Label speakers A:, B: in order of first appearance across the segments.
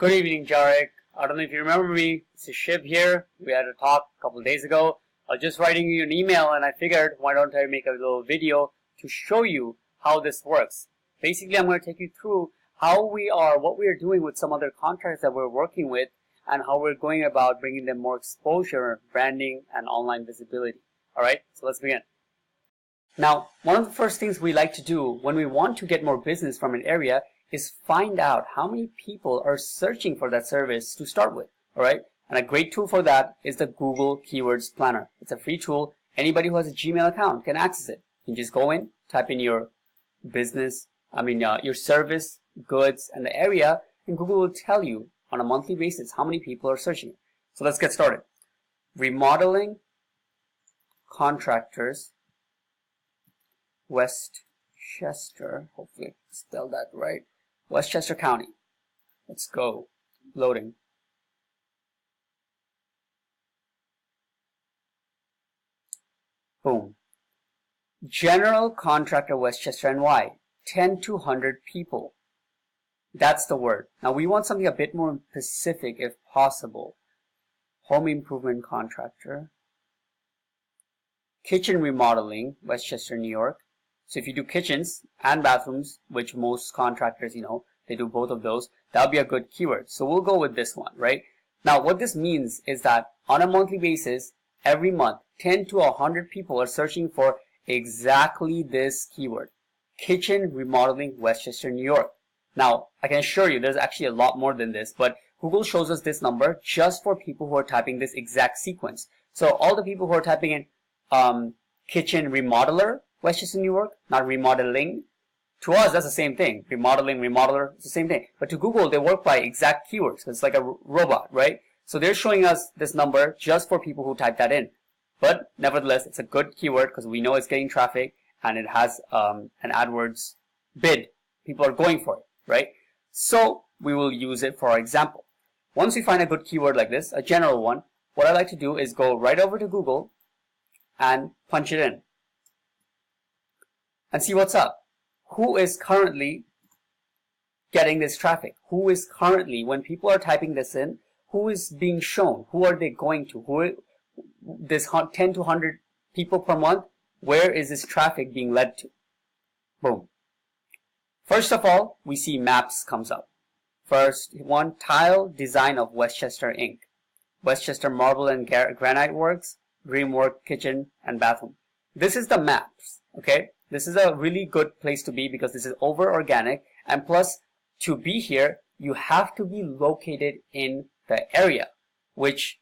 A: Good evening, Jarek. I don't know if you remember me. This is Shiv here. We had a talk a couple of days ago. I was just writing you an email and I figured why don't I make a little video to show you how this works. Basically, I'm going to take you through what we are doing with some other contracts that we're working with and how we're going about bringing them more exposure, branding, and online visibility. Alright, so let's begin. Now, one of the first things we like to do when we want to get more business from an area is find out how many people are searching for that service to start with, all right? And a great tool for that is the Google Keywords Planner. It's a free tool. Anybody who has a Gmail account can access it. You can just go in, type in your business, your service, goods, and the area, and Google will tell you on a monthly basis how many people are searching. So let's get started. Remodeling contractors, Westchester, hopefully I spelled that right. Westchester County. Let's go. Loading. Boom. General contractor Westchester NY. 10 to 100 people. That's the word. Now we want something a bit more specific if possible. Home improvement contractor. Kitchen remodeling, Westchester, New York. So if you do kitchens and bathrooms, which most contractors, they do both of those, that would be a good keyword. So we'll go with this one, right? Now, what this means is that on a monthly basis, every month, 10 to 100 people are searching for exactly this keyword. Kitchen remodeling, Westchester, New York. Now, I can assure you there's actually a lot more than this, but Google shows us this number just for people who are typing this exact sequence. So all the people who are typing in kitchen remodeler, Westchester, New York, not remodeling. To us, that's the same thing. Remodeling, remodeler, it's the same thing. But to Google, they work by exact keywords. It's like a robot, right? So they're showing us this number just for people who type that in. But nevertheless, it's a good keyword because we know it's getting traffic and it has an AdWords bid. People are going for it, right? So we will use it for our example. Once we find a good keyword like this, a general one, what I like to do is go right over to Google and punch it in. And see what's up. Who is currently getting this traffic? Who is currently, when people are typing this in, who is being shown? Who are they going to? This 10 to 100 people per month, where is this traffic being led to? Boom. First of all, we see maps comes up. First one, tile design of Westchester Inc. Westchester Marble and Granite Works, Dreamwork Kitchen and Bathroom. This is the maps, okay? This is a really good place to be because this is over organic, and plus to be here you have to be located in the area, which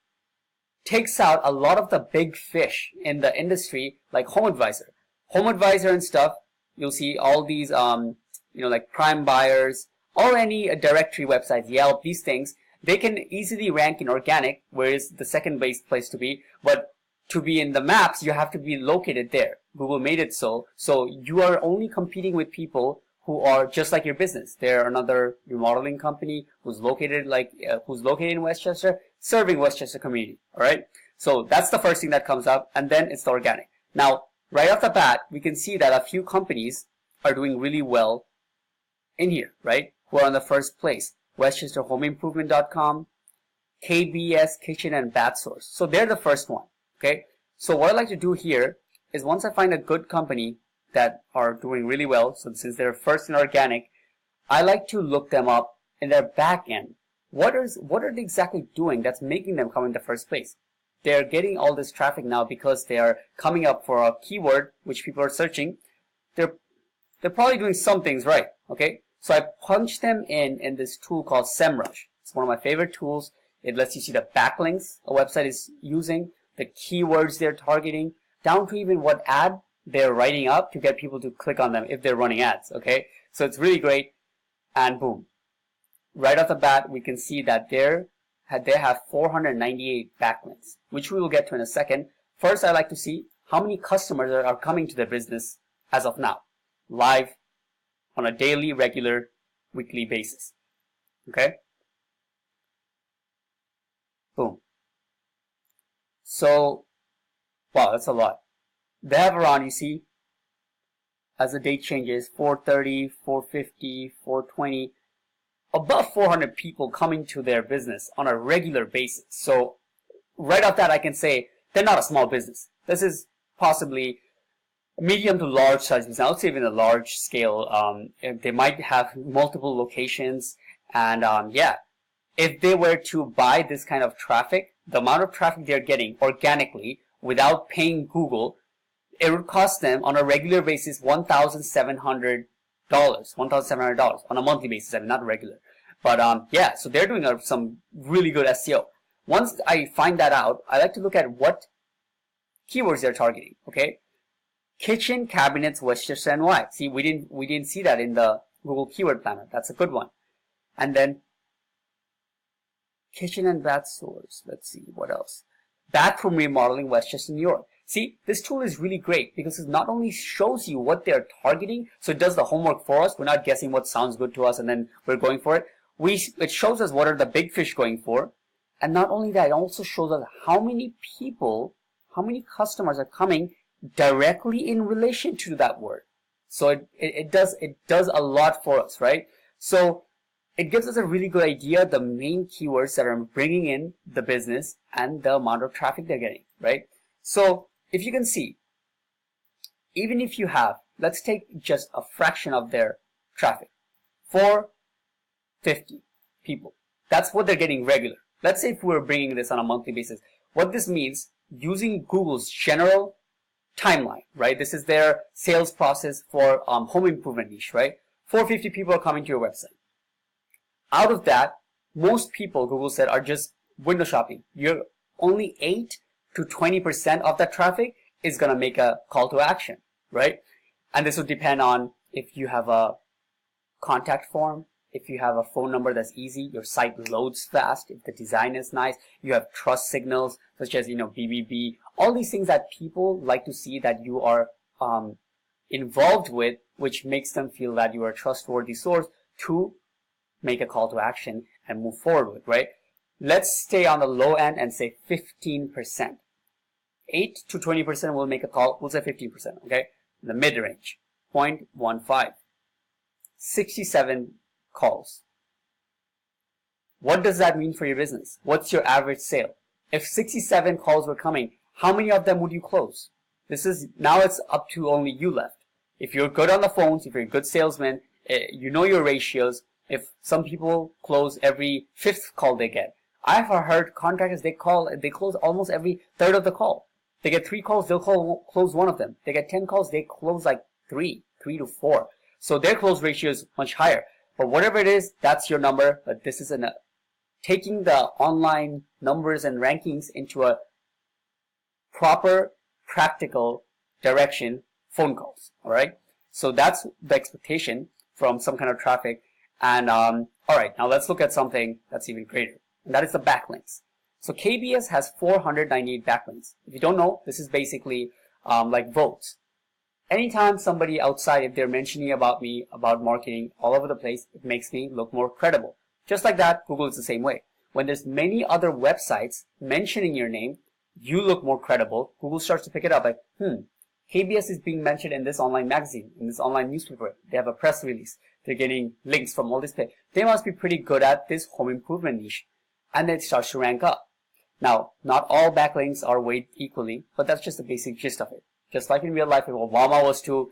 A: takes out a lot of the big fish in the industry like HomeAdvisor and stuff. You'll see all these like Prime Buyers or any directory websites, Yelp, these things, they can easily rank in organic, whereas the second base place to be, but to be in the maps, you have to be located there. Google made it so you are only competing with people who are just like your business. They're another remodeling company who's located in Westchester, serving Westchester community. All right. So that's the first thing that comes up, and then it's the organic. Now, right off the bat, we can see that a few companies are doing really well in here, right? Who are on the first place: WestchesterHomeImprovement.com, KBS Kitchen and Bath Source. So they're the first one. Okay, so what I like to do here is once I find a good company that are doing really well, so since they're first in organic, I like to look them up in their back end. What are they exactly doing that's making them come in the first place? They're getting all this traffic now because they are coming up for a keyword which people are searching. They're probably doing some things right. Okay, so I punch them in this tool called SEMrush. It's one of my favorite tools. It lets you see the backlinks a website is using, the keywords they're targeting, down to even what ad they're writing up to get people to click on them if they're running ads, okay? So it's really great, and boom. Right off the bat, we can see that they have 498 backlinks, which we will get to in a second. First, I like to see how many customers are coming to their business as of now, live on a daily, regular, weekly basis, okay? Boom. So, wow, that's a lot. They have around, you see, as the date changes, 430, 450, 420, above 400 people coming to their business on a regular basis. So right off that, I can say they're not a small business. This is possibly medium to large size business. I would say even a large scale. They might have multiple locations, and yeah, if they were to buy this kind of traffic, the amount of traffic they're getting organically without paying Google, it would cost them on a regular basis $1,700 on a monthly basis. I mean, not regular, but yeah. So they're doing some really good SEO. Once I find that out, I like to look at what keywords they're targeting. Okay, kitchen cabinets, Westchester NY. See, we didn't see that in the Google Keyword Planner. That's a good one. And then kitchen and bath stores. Let's see what else. Bathroom remodeling, Westchester, New York. See, this tool is really great because it not only shows you what they're targeting, so it does the homework for us. We're not guessing what sounds good to us and then we're going for it. It shows us what are the big fish going for. And not only that, it also shows us how many people, how many customers are coming directly in relation to that word. So it does a lot for us, right? So it gives us a really good idea the main keywords that are bringing in the business and the amount of traffic they're getting, right? So if you can see, even if you have, let's take just a fraction of their traffic, 450 people. That's what they're getting regular. Let's say if we're bringing this on a monthly basis. What this means, using Google's general timeline, right? This is their sales process for home improvement niche, right? 450 people are coming to your website. Out of that, most people, Google said, are just window shopping. You're only 8 to 20% of that traffic is going to make a call to action, right? And this will depend on if you have a contact form, if you have a phone number that's easy, your site loads fast, if the design is nice, you have trust signals such as, BBB, all these things that people like to see that you are involved with, which makes them feel that you are a trustworthy source to make a call to action and move forward with, right? Let's stay on the low end and say 15%. 8 to 20% will make a call. We'll say 15%, okay? The mid-range, 0.15. 67 calls. What does that mean for your business? What's your average sale? If 67 calls were coming, how many of them would you close? Now it's up to only you left. If you're good on the phones, if you're a good salesman, you know your ratios. If some people close every 5th call they get. I've heard contractors, they close almost every 3rd of the call. They get 3 calls, they'll close 1 of them. They get 10 calls, they close like 3 to 4. So their close ratio is much higher. But whatever it is, that's your number. But this is taking the online numbers and rankings into a proper, practical direction, phone calls. All right. So that's the expectation from some kind of traffic. And all right, now let's look at something that's even greater, and that is the backlinks. So KBS has 498 backlinks. If you don't know, this is basically like votes. Anytime somebody outside, if they're mentioning about me, about marketing all over the place, it makes me look more credible. Just like that, Google is the same way. When there's many other websites mentioning your name, you look more credible. Google starts to pick it up like, KBS is being mentioned in this online magazine, in this online newspaper. They have a press release. They're getting links from all this place. They must be pretty good at this home improvement niche. And then it starts to rank up. Now, not all backlinks are weighed equally, but that's just the basic gist of it. Just like in real life, if Obama was to,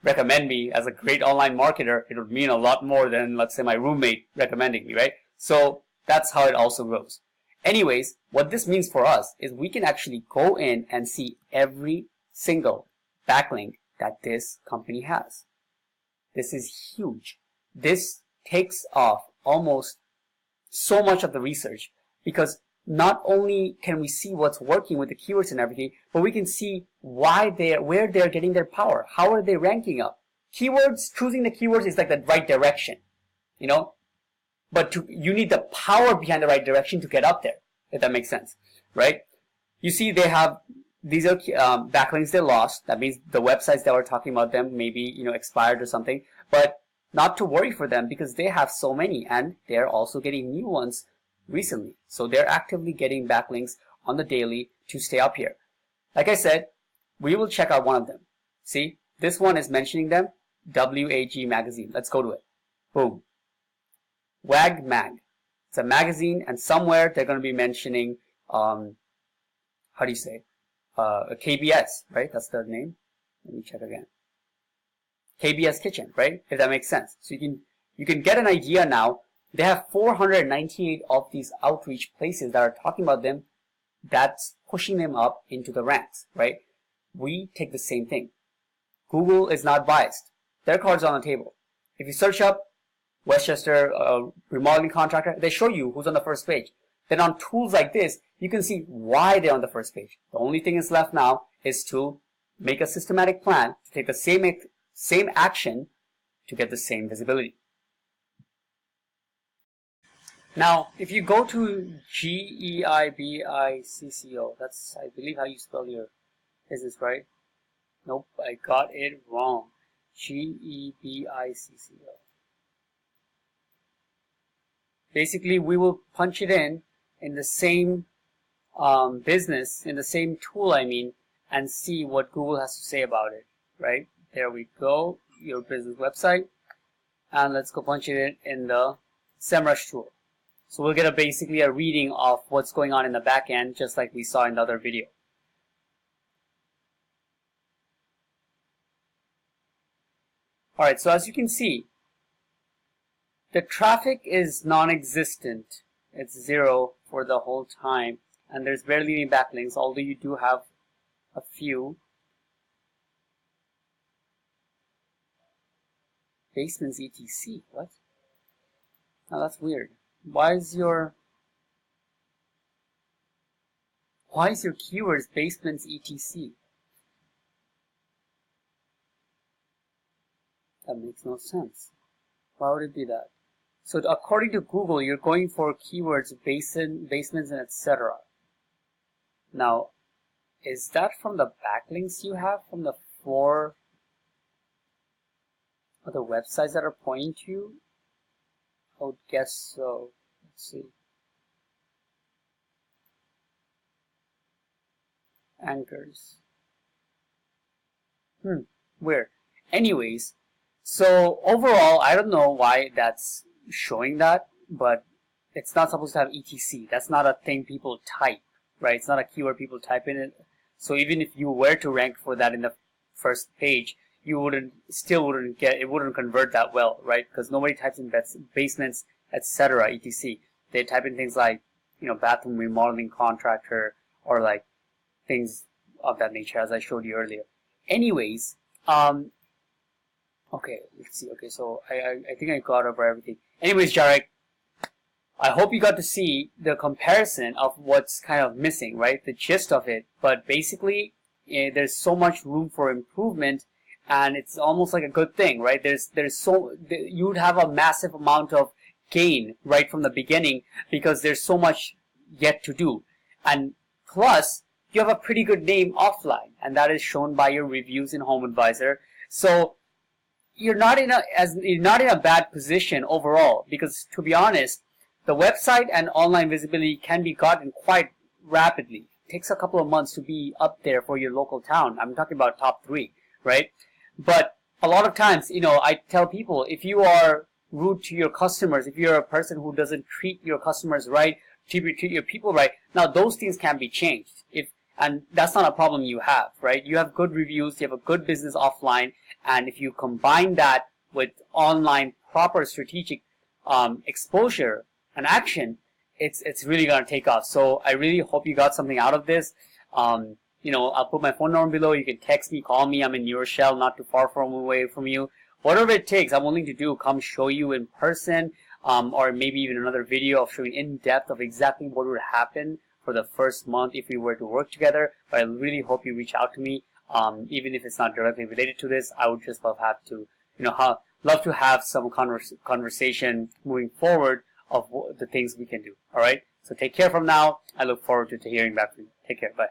A: recommend me as a great online marketer, it would mean a lot more than, let's say, my roommate recommending me, right? So that's how it also goes. Anyways, what this means for us is we can actually go in and see every single backlink that this company has. This is huge. This takes off almost so much of the research because not only can we see what's working with the keywords and everything, but we can see where they're getting their power. How are they ranking up? Keywords, choosing the keywords is like the right direction, but you need the power behind the right direction to get up there, if that makes sense, right? You see these are backlinks they lost. That means the websites that were talking about them maybe, expired or something, but not to worry for them because they have so many and they're also getting new ones recently. So they're actively getting backlinks on the daily to stay up here. Like I said, we will check out one of them. See, this one is mentioning them, WAG magazine. Let's go to it. Boom. WAG Mag. It's a magazine, and somewhere they're going to be mentioning, how do you say, KBS, right? That's the name. Let me check again. KBS Kitchen, right? If that makes sense. So you can get an idea now. They have 498 of these outreach places that are talking about them. That's pushing them up into the ranks, right? We take the same thing. Google is not biased. Their cards on the table. If you search up Westchester remodeling contractor, they show you who's on the first page. Then on tools like this, you can see why they're on the first page. The only thing is left now is to make a systematic plan to take the same action to get the same visibility. Now, if you go to Gebicco, that's, I believe, how you spell your business, right? Nope, I got it wrong. Gebicco. Basically, we will punch it in the same business, in the same tool, I mean, and see what Google has to say about it, right? There we go, your business website. And let's go punch it in the SEMrush tool. So we'll get basically a reading of what's going on in the back end, just like we saw in the other video. Alright, so as you can see, the traffic is non-existent. It's 0 for the whole time, and there's barely any backlinks, although you do have a few. Basements etc. What? Now that's weird. Why is your keywords basements etc? That makes no sense. Why would it be that? So according to Google, you're going for keywords basements and etc. Now, is that from the backlinks you have from the 4 other websites that are pointing to you? I would guess so. Let's see. Anchors. Weird. Anyways, so overall, I don't know why that's showing that, but it's not supposed to have etc. That's not a thing people type, right? It's not a keyword people type in it. So even if you were to rank for that in the first page, you wouldn't convert that well, right? Because nobody types in basements, etc. etc. They type in things like, bathroom remodeling contractor, or like things of that nature, as I showed you earlier. Anyways, okay, let's see. Okay, so I think I got over everything. Anyways, Jarek, I hope you got to see the comparison of what's kind of missing, right? The gist of it. But basically, there's so much room for improvement, and it's almost like a good thing, right? You'd have a massive amount of gain right from the beginning because there's so much yet to do. And plus, you have a pretty good name offline, and that is shown by your reviews in HomeAdvisor. So you're not in a bad position overall, because to be honest, the website and online visibility can be gotten quite rapidly. It takes a couple of months to be up there for your local town. I'm talking about top 3, right? But a lot of times, I tell people, if you are rude to your customers, if you're a person who doesn't treat your customers right, treat your people right, now those things can be changed. And that's not a problem you have, right? You have good reviews, you have a good business offline, and if you combine that with online proper strategic exposure and action, it's really gonna take off. So I really hope you got something out of this. I'll put my phone number below. You can text me, call me. I'm in New Rochelle, not too far away from you. Whatever it takes, I'm willing to do. Come show you in person, or maybe even another video of showing in depth of exactly what would happen for the first month if we were to work together. But I really hope you reach out to me, even if it's not directly related to this. I would just love to have some conversation moving forward of the things we can do. All right. So take care from now. I look forward to hearing back from you. Take care. Bye.